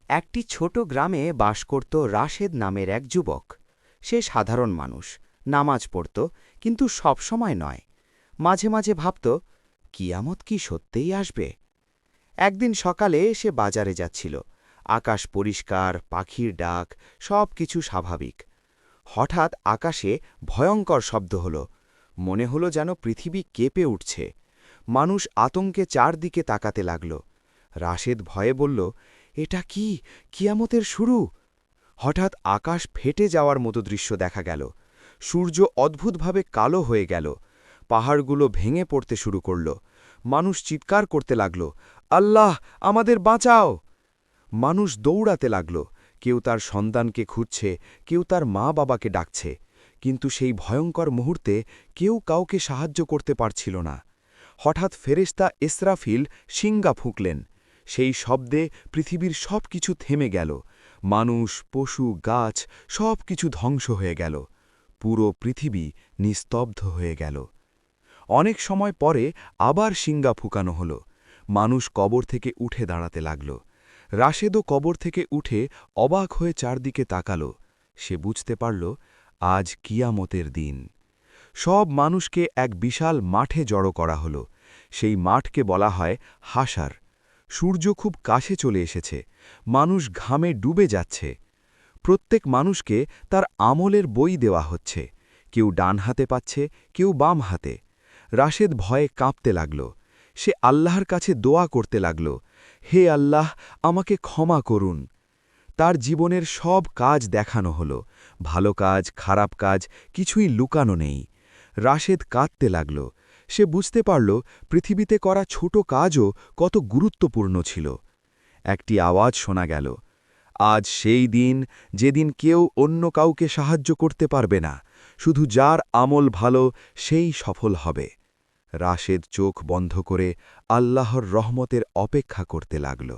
একটি ছোট গ্রামে বাস করত রাশেদ নামের এক যুবক। সে সাধারণ মানুষ, নামাজ পড়ত, কিন্তু সবসময় নয়। মাঝে মাঝে ভাবত, কিয়ামত কি সত্যিই আসবে? একদিন সকালে সে বাজারে যাচ্ছিল। আকাশ পরিষ্কার, পাখির ডাক, সবকিছু স্বাভাবিক। হঠাৎ আকাশে ভয়ঙ্কর শব্দ হল। মনে হলো যেন পৃথিবী কেঁপে উঠছে। মানুষ আতঙ্কে চারদিকে তাকাতে লাগল। রাশেদ ভয়ে বলল, এটা কি, কিয়ামতের শুরু? হঠাৎ আকাশ ফেটে যাওয়ার মতো দৃশ্য দেখা গেল। সূর্য অদ্ভুতভাবে কালো হয়ে গেল। পাহাড়গুলো ভেঙে পড়তে শুরু করল। মানুষ চিৎকার করতে লাগল, আল্লাহ, আমাদের বাঁচাও! মানুষ দৌড়াতে লাগল। কেউ তার সন্তানকে খুঁজছে, কেউ তার মা বাবাকে ডাকছে। কিন্তু সেই ভয়ঙ্কর মুহূর্তে কেউ কাউকে সাহায্য করতে পারছিল না। হঠাৎ ফেরেশতা ইসরাফিল শিঙ্গা ফুঁকলেন। সেই শব্দে পৃথিবীর সব কিছু থেমে গেল। মানুষ, পশু, গাছ সব কিছু ধ্বংস হয়ে গেল। পুরো পৃথিবী নিস্তব্ধ হয়ে গেল। অনেক সময় পরে আবার শিঙ্গা ফুঁকানো হল। মানুষ কবর থেকে উঠে দাঁড়াতে লাগল। রাশেদও কবর থেকে উঠে অবাক হয়ে চারদিকে তাকাল। সে বুঝতে পারল, আজ কিয়ামতের দিন। সব মানুষকে এক বিশাল মাঠে জড়ো করা হল। সেই মাঠকে বলা হয় হাসার। সূর্য খুব কাছে চলে এসেছে। মানুষ ঘামে ডুবে যাচ্ছে। প্রত্যেক মানুষকে তার আমলের বই দেওয়া হচ্ছে। কেউ ডান হাতে পাচ্ছে, কেউ বাম হাতে। রাশেদ ভয়ে কাঁপতে লাগল। সে আল্লাহর কাছে দোয়া করতে লাগল, হে আল্লাহ, আমাকে ক্ষমা করুন। তার জীবনের সব কাজ দেখানো হল। ভালো কাজ, খারাপ কাজ, কিছুই লুকানো নেই। রাশেদ কাঁদতে লাগল। সে বুঝতে পারল, পৃথিবীতে করা ছোট কাজও কত গুরুত্বপূর্ণ ছিল। একটি আওয়াজ শোনা গেল, আজ সেই দিন যেদিন কেউ অন্য কাউকে সাহায্য করতে পারবে না, শুধু যার আমল ভালো সেই সফল হবে। রাশেদ চোখ বন্ধ করে আল্লাহর রহমতের অপেক্ষা করতে লাগল।